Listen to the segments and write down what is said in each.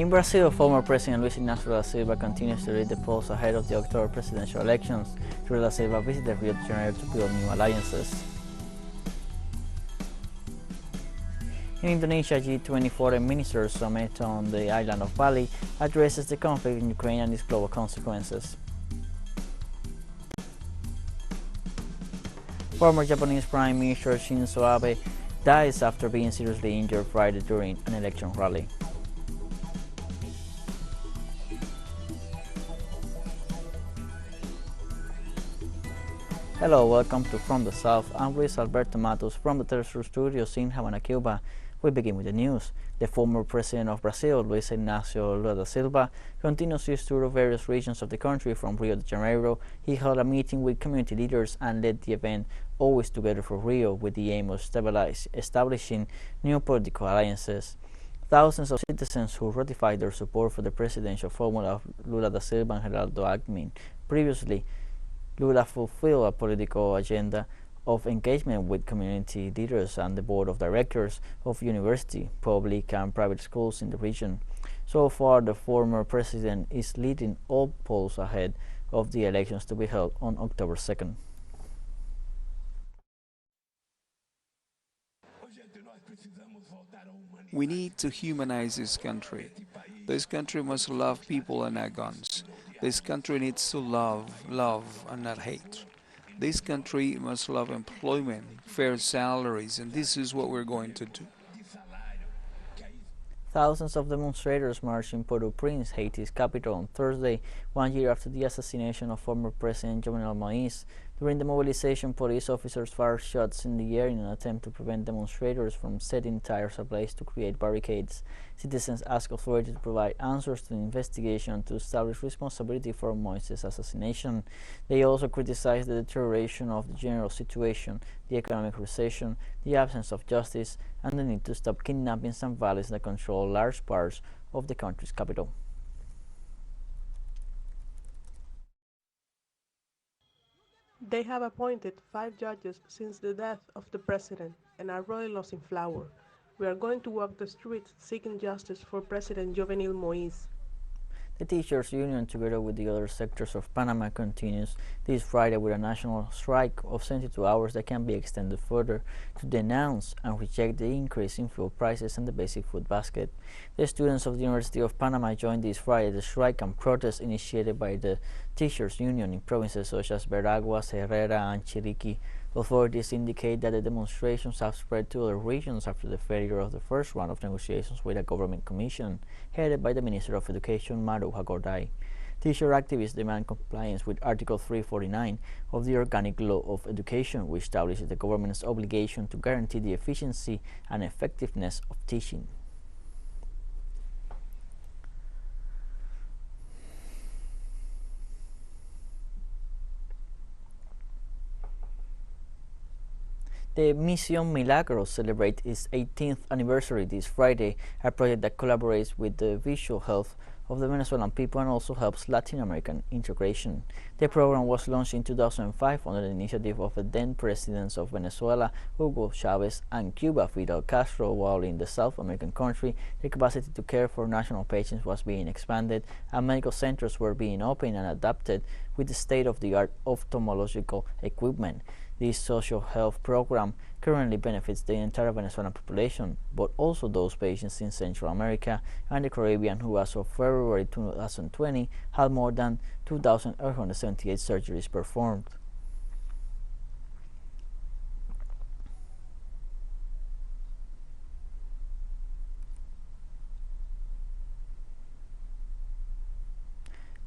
In Brazil, former President Lula da Silva continues to lead the polls ahead of the October presidential elections. Lula da Silva visited Rio de Janeiro to build new alliances. In Indonesia, G20 Foreign Minister summit on the island of Bali addresses the conflict in Ukraine and its global consequences. Former Japanese Prime Minister Shinzo Abe dies after being seriously injured Friday during an election rally. Hello, welcome to From the South. I'm Luis Alberto Matos from the TeleSUR studios in Havana, Cuba. We begin with the news. The former president of Brazil, Luis Ignacio Lula da Silva, continues his tour of various regions of the country. From Rio de Janeiro, he held a meeting with community leaders and led the event Always Together for Rio, with the aim of establishing new political alliances. Thousands of citizens who ratified their support for the presidential formula of Lula da Silva and Geraldo Alckmin. Previously, Lula fulfilled a political agenda of engagement with community leaders and the board of directors of university, public and private schools in the region. So far, the former president is leading all polls ahead of the elections to be held on October 2nd. We need to humanize this country. This country must love people and not guns. This country needs to love and not hate. This country must love employment, fair salaries, and this is what we're going to do. Thousands of demonstrators marched in Port-au-Prince, Haiti's capital, on Thursday, 1 year after the assassination of former President Jovenel Moïse. During the mobilization, police officers fired shots in the air in an attempt to prevent demonstrators from setting tires ablaze to create barricades. Citizens asked authorities to provide answers to the investigation to establish responsibility for Moïse's assassination. They also criticized the deterioration of the general situation, the economic recession, the absence of justice, and the need to stop kidnappings and violence that control large parts of the country's capital. They have appointed 5 judges since the death of the president and are really losing flower. We are going to walk the streets seeking justice for President Jovenel Moïse. The teachers' union, together with the other sectors of Panama, continues this Friday with a national strike of 72 hours that can be extended further to denounce and reject the increase in fuel prices and the basic food basket. The students of the University of Panama joined this Friday the strike and protest initiated by the teachers' union in provinces such as Veraguas, Herrera, and Chiriquí. Authorities indicate that the demonstrations have spread to other regions after the failure of the first round of negotiations with a government commission headed by the Minister of Education, Maruja Gordai. Teacher activists demand compliance with Article 349 of the Organic Law of Education, which establishes the government's obligation to guarantee the efficiency and effectiveness of teaching. The Mission Milagros celebrates its 18th anniversary this Friday, a project that collaborates with the visual health of the Venezuelan people and also helps Latin American integration. The program was launched in 2005 under the initiative of the then presidents of Venezuela, Hugo Chavez, and Cuba, Fidel Castro. While in the South American country, the capacity to care for national patients was being expanded and medical centers were being opened and adapted with the state-of-the-art ophthalmological equipment. This social health program currently benefits the entire Venezuelan population, but also those patients in Central America and the Caribbean who, as of February 2020, had more than 2,878 surgeries performed.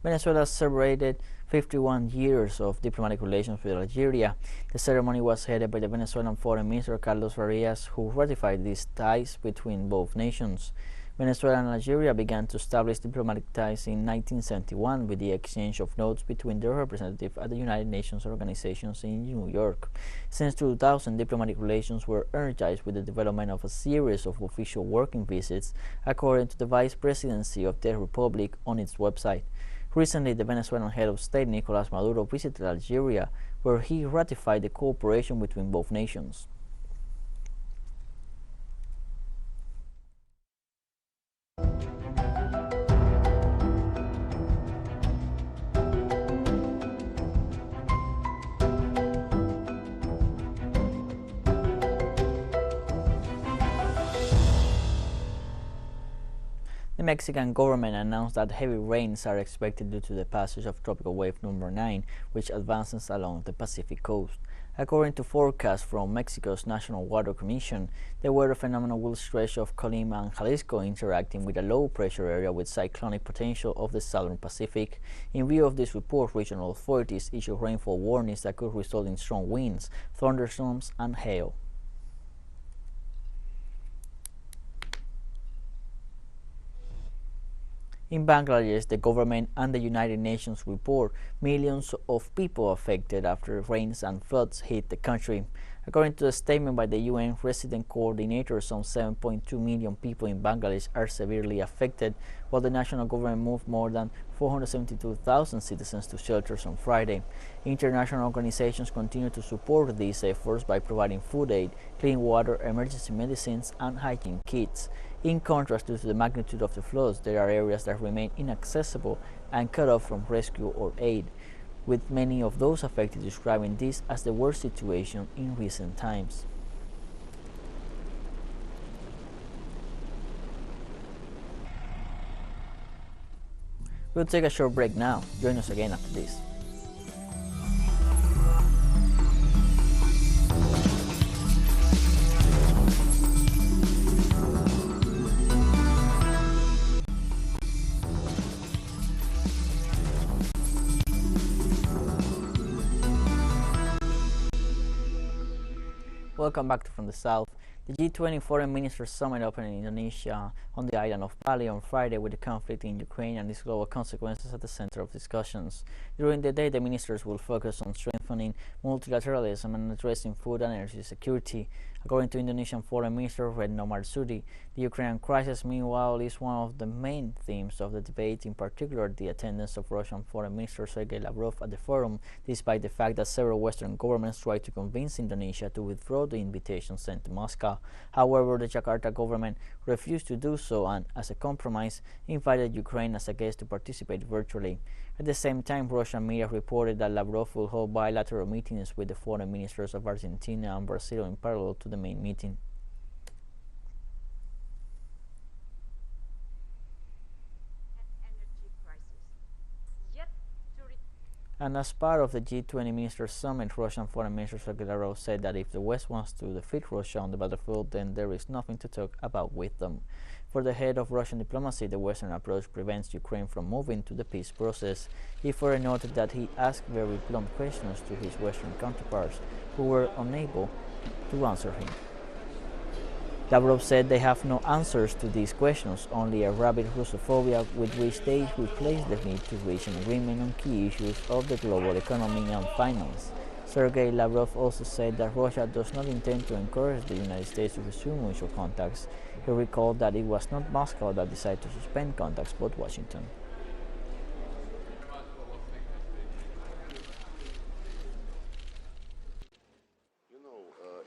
Venezuela celebrated 51 years of diplomatic relations with Algeria. The ceremony was headed by the Venezuelan Foreign Minister Carlos Farias, who ratified these ties between both nations. Venezuela and Algeria began to establish diplomatic ties in 1971 with the exchange of notes between their representatives at the United Nations organizations in New York. Since 2000, diplomatic relations were energized with the development of a series of official working visits, according to the Vice Presidency of the Republic on its website. Recently, the Venezuelan head of state, Nicolas Maduro, visited Algeria, where he ratified the cooperation between both nations. The Mexican government announced that heavy rains are expected due to the passage of tropical wave number 9, which advances along the Pacific coast. According to forecasts from Mexico's National Water Commission, the weather phenomenon will stretch off Colima and Jalisco, interacting with a low-pressure area with cyclonic potential of the southern Pacific. In view of this report, regional authorities issued rainfall warnings that could result in strong winds, thunderstorms, and hail. In Bangladesh, the government and the United Nations report millions of people affected after rains and floods hit the country. According to a statement by the UN resident coordinator, some 7.2 million people in Bangladesh are severely affected, while the national government moved more than 472,000 citizens to shelters on Friday. International organizations continue to support these efforts by providing food aid, clean water, emergency medicines, and hygiene kits. In contrast, due to the magnitude of the floods, there are areas that remain inaccessible and cut off from rescue or aid, with many of those affected describing this as the worst situation in recent times. We'll take a short break now. Join us again after this. Welcome back to From the South. The G20 Foreign Minister Summit opened in Indonesia on the island of Bali on Friday, with the conflict in Ukraine and its global consequences at the center of discussions. During the day, the ministers will focus on strengthening multilateralism and addressing food and energy security. According to Indonesian Foreign Minister Retno Marsudi, the Ukrainian crisis, meanwhile, is one of the main themes of the debate, in particular the attendance of Russian Foreign Minister Sergei Lavrov at the forum, despite the fact that several Western governments tried to convince Indonesia to withdraw the invitation sent to Moscow. However, the Jakarta government refused to do so and, as a compromise, invited Ukraine as a guest to participate virtually. At the same time, Russian media reported that Lavrov will hold bilateral meetings with the foreign ministers of Argentina and Brazil in parallel to the main meeting. And as part of the G20 Ministers Summit, Russian Foreign Minister Sergei Lavrov said that if the West wants to defeat Russia on the battlefield, then there is nothing to talk about with them. For the head of Russian diplomacy, the Western approach prevents Ukraine from moving to the peace process. He further noted that he asked very blunt questions to his Western counterparts, who were unable to answer him. Lavrov said they have no answers to these questions, only a rabid Russophobia with which they replace the need to reach an agreement on key issues of the global economy and finance. Sergei Lavrov also said that Russia does not intend to encourage the United States to resume mutual contacts. He recalled that it was not Moscow that decided to suspend contacts, but Washington.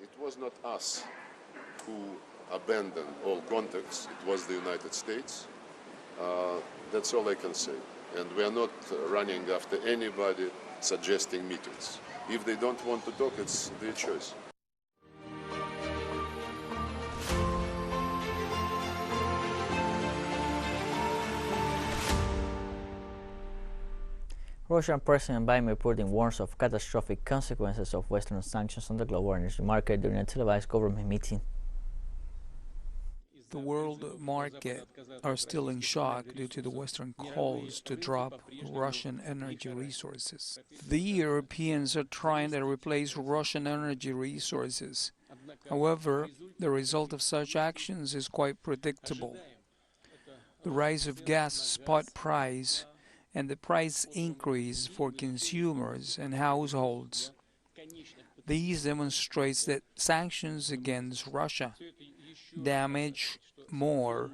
It was not us who abandoned all contacts, it was the United States. That's all I can say. And we are not running after anybody suggesting meetings. If they don't want to talk, it's their choice. Russian President Vladimir Putin warns of catastrophic consequences of Western sanctions on the global energy market during a televised government meeting. The world market are still in shock due to the Western calls to drop Russian energy resources. The Europeans are trying to replace Russian energy resources. However, the result of such actions is quite predictable. The rise of gas spot price and the price increase for consumers and households. These demonstrates that sanctions against Russia damage more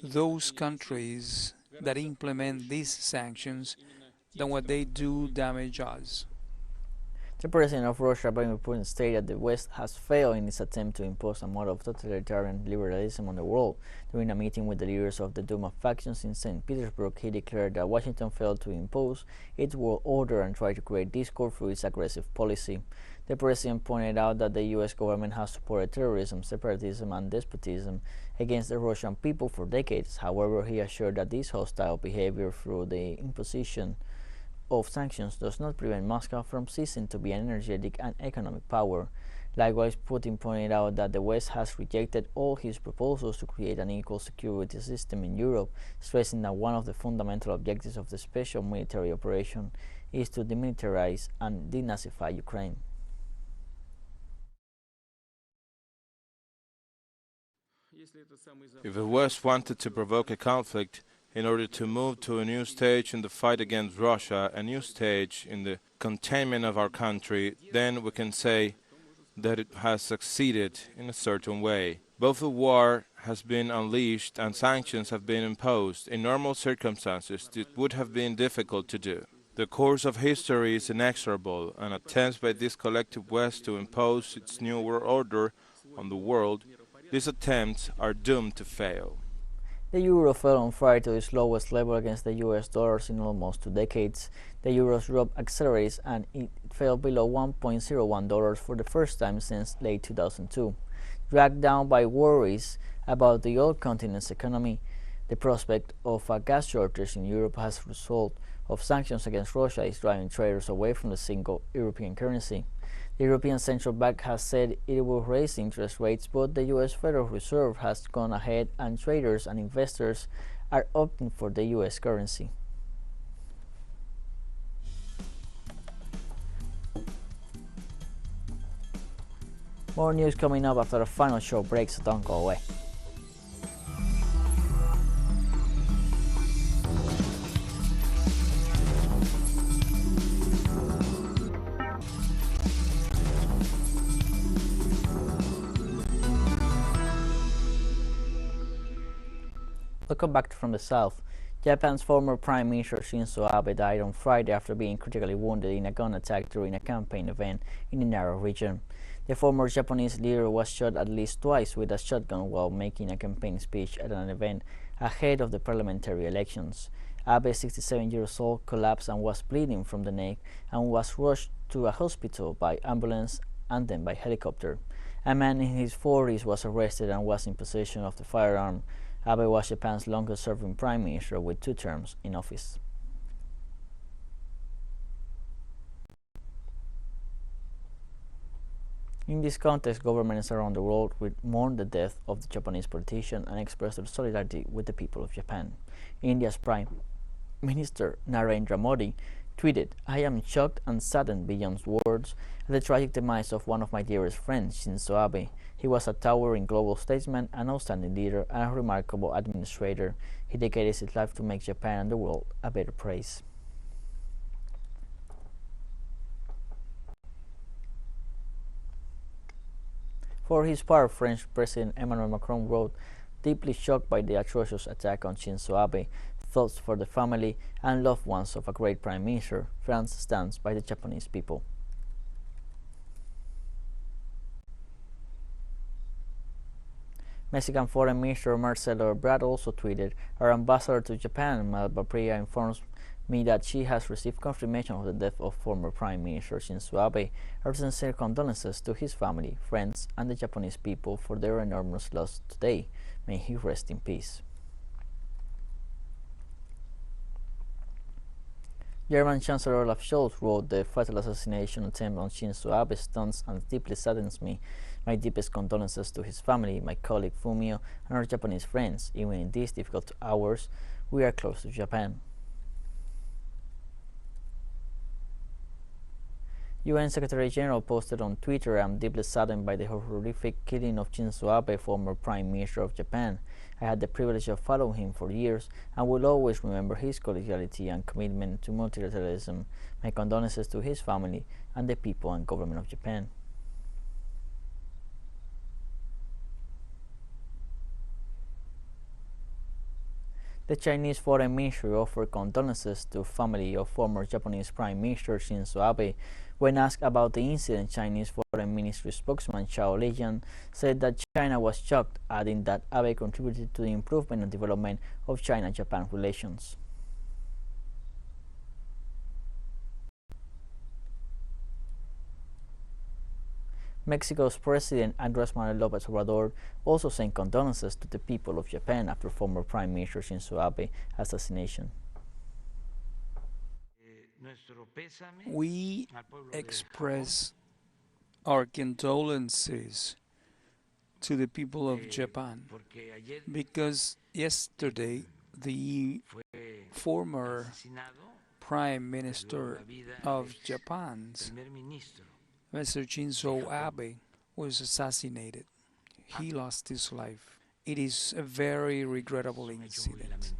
those countries that implement these sanctions than what they do damage us. The president of Russia, Vladimir Putin, stated that the West has failed in its attempt to impose a model of totalitarian liberalism on the world. During a meeting with the leaders of the Duma factions in St. Petersburg, he declared that Washington failed to impose its world order and tried to create discord through its aggressive policy. The president pointed out that the U.S. government has supported terrorism, separatism, and despotism against the Russian people for decades. However, he assured that this hostile behavior through the imposition of sanctions does not prevent Moscow from ceasing to be an energetic and economic power. Likewise, Putin pointed out that the West has rejected all his proposals to create an equal security system in Europe, stressing that one of the fundamental objectives of the special military operation is to demilitarize and denazify Ukraine. If the West wanted to provoke a conflict in order to move to a new stage in the fight against Russia, a new stage in the containment of our country, then we can say that it has succeeded in a certain way. Both the war has been unleashed and sanctions have been imposed. In normal circumstances, it would have been difficult to do. The course of history is inexorable, and attempts by this collective West to impose its new world order on the world, these attempts are doomed to fail. The euro fell on Friday to its lowest level against the US dollar in almost 2 decades. The euro's drop accelerates and it fell below $1.01 for the first time since late 2002. Dragged down by worries about the old continent's economy, the prospect of a gas shortage in Europe as a result of sanctions against Russia is driving traders away from the single European currency. The European Central Bank has said it will raise interest rates, but the US Federal Reserve has gone ahead and traders and investors are opting for the US currency. More news coming up after the final short break, so don't go away. Welcome back from the south. Japan's former Prime Minister Shinzo Abe died on Friday after being critically wounded in a gun attack during a campaign event in the Nara region. The former Japanese leader was shot at least twice with a shotgun while making a campaign speech at an event ahead of the parliamentary elections. Abe, 67 years old, collapsed and was bleeding from the neck and was rushed to a hospital by ambulance and then by helicopter. A man in his 40s was arrested and was in possession of the firearm. Abe was Japan's longest-serving prime minister with 2 terms in office. In this context, governments around the world will mourn the death of the Japanese politician and express their solidarity with the people of Japan. India's Prime Minister Narendra Modi tweeted, "I am shocked and saddened beyond words at the tragic demise of one of my dearest friends, Shinzo Abe. He was a towering global statesman, an outstanding leader, and a remarkable administrator. He dedicated his life to make Japan and the world a better place." For his part, French President Emmanuel Macron wrote, "Deeply shocked by the atrocious attack on Shinzo Abe, thoughts for the family and loved ones of a great Prime Minister. France stands by the Japanese people." Mexican Foreign Minister Marcelo Ebrard also tweeted, "Our ambassador to Japan, Melba Priya, informs me that she has received confirmation of the death of former Prime Minister Shinzo Abe. Our sincere condolences to his family, friends, and the Japanese people for their enormous loss today. May he rest in peace." German Chancellor Olaf Scholz wrote, "The fatal assassination attempt on Shinzo Abe stuns and deeply saddens me. My deepest condolences to his family, my colleague Fumio, and our Japanese friends. Even in these difficult hours, we are close to Japan." UN Secretary General posted on Twitter, "I am deeply saddened by the horrific killing of Shinzo Abe, former Prime Minister of Japan. I had the privilege of following him for years and will always remember his collegiality and commitment to multilateralism. My condolences to his family and the people and government of Japan." The Chinese Foreign Ministry offered condolences to family of former Japanese Prime Minister Shinzo Abe, When asked about the incident, Chinese Foreign Ministry spokesman Zhao Lijian said that China was shocked, adding that Abe contributed to the improvement and development of China-Japan relations. Mexico's President Andrés Manuel López Obrador also sent condolences to the people of Japan after former Prime Minister Shinzo Abe's assassination. We express our condolences to the people of Japan because yesterday the former Prime Minister of Japan, Mr. Shinzo Abe, was assassinated. He lost his life. It is a very regrettable incident.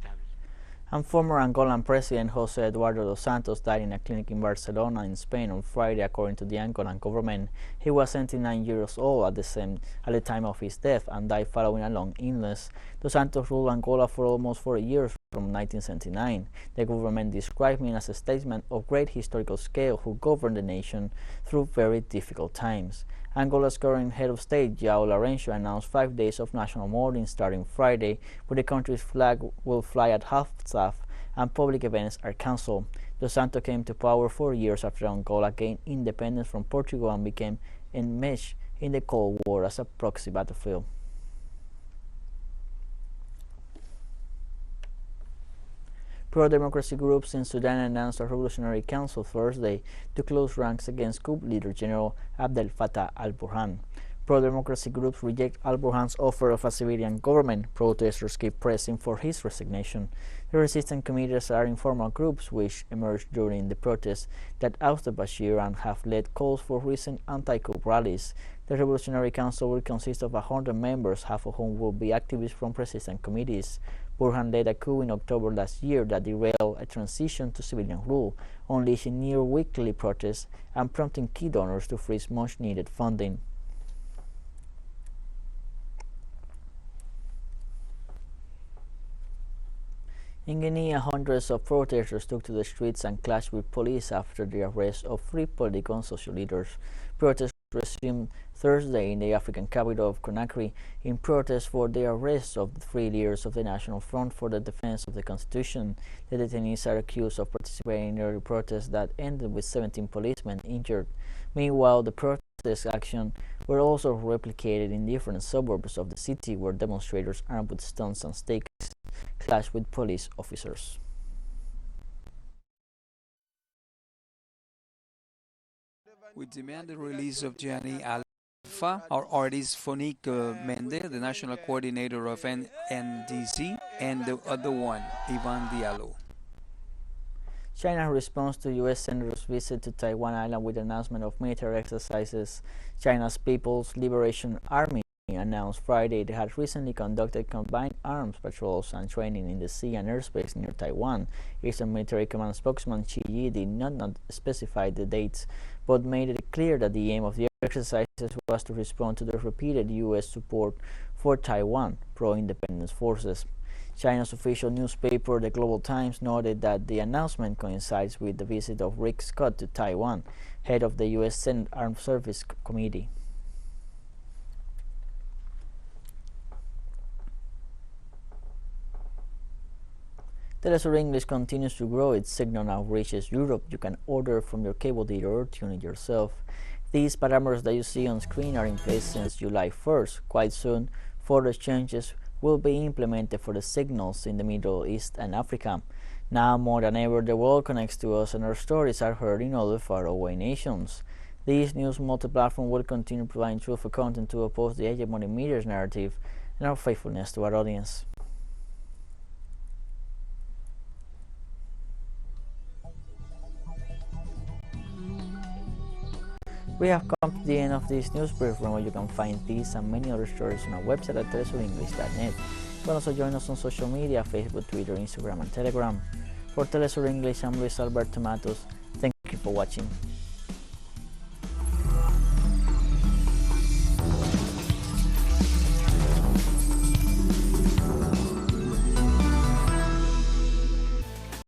And former Angolan President José Eduardo dos Santos died in a clinic in Barcelona in Spain on Friday, according to the Angolan government. He was 79 years old at the time of his death and died following a long illness. Dos Santos ruled Angola for almost 40 years from 1979. The government described him as a statesman of great historical scale who governed the nation through very difficult times. Angola's current head of state, João Lourenço, announced 5 days of national mourning starting Friday, where the country's flag will fly at half-staff and public events are cancelled. Dos Santos came to power 4 years after Angola gained independence from Portugal and became enmeshed in the Cold War as a proxy battlefield. Pro-democracy groups in Sudan announced a revolutionary council Thursday to close ranks against coup leader General Abdel Fattah al-Burhan. Pro-democracy groups reject al-Burhan's offer of a civilian government. Protesters keep pressing for his resignation. The resistance committees are informal groups which emerged during the protests that ousted Bashir and have led calls for recent anti-coup rallies. The Revolutionary Council will consist of 100 members, half of whom will be activists from resistance committees. Burhan led a coup in October last year that derailed a transition to civilian rule, unleashing near-weekly protests and prompting key donors to freeze much-needed funding. In Guinea, hundreds of protesters took to the streets and clashed with police after the arrest of 3 political and social leaders. Protests resumed Thursday in the African capital of Conakry in protest for the arrest of the 3 leaders of the National Front for the Defense of the Constitution. The detainees are accused of participating in early protests that ended with 17 policemen injured. Meanwhile, the protest action were also replicated in different suburbs of the city where demonstrators armed with stones and stakes clashed with police officers. We demand the release of Gianni Alpha, our artist Fonique Mende, the national coordinator of NDC, and the other one, Ivan Diallo. China responds to U.S. Senator's visit to Taiwan Island with announcement of military exercises. China's People's Liberation Army announced Friday they had recently conducted combined arms patrols and training in the sea and airspace near Taiwan. Eastern Military Command spokesman Chi Yi did not specify the dates, but made it clear that the aim of the exercises was to respond to the repeated U.S. support for Taiwan pro-independence forces. China's official newspaper, the Global Times, noted that the announcement coincides with the visit of Rick Scott to Taiwan, head of the U.S. Senate Armed Services Committee. TeleSUR English continues to grow. Its signal now reaches Europe. You can order from your cable dealer or tune it yourself. These parameters that you see on screen are in place since July 1st. Quite soon, further changes will be implemented for the signals in the Middle East and Africa. Now more than ever, the world connects to us and our stories are heard in other faraway nations. This news multi-platform will continue providing truthful content to oppose the hegemonic media's narrative and our faithfulness to our audience. We have come to the end of this news brief, where you can find these and many other stories on our website at telesurenglish.net. You can also join us on social media, Facebook, Twitter, Instagram, and Telegram. For TeleSUR English, I'm Luis Alberto Matos. Thank you for watching.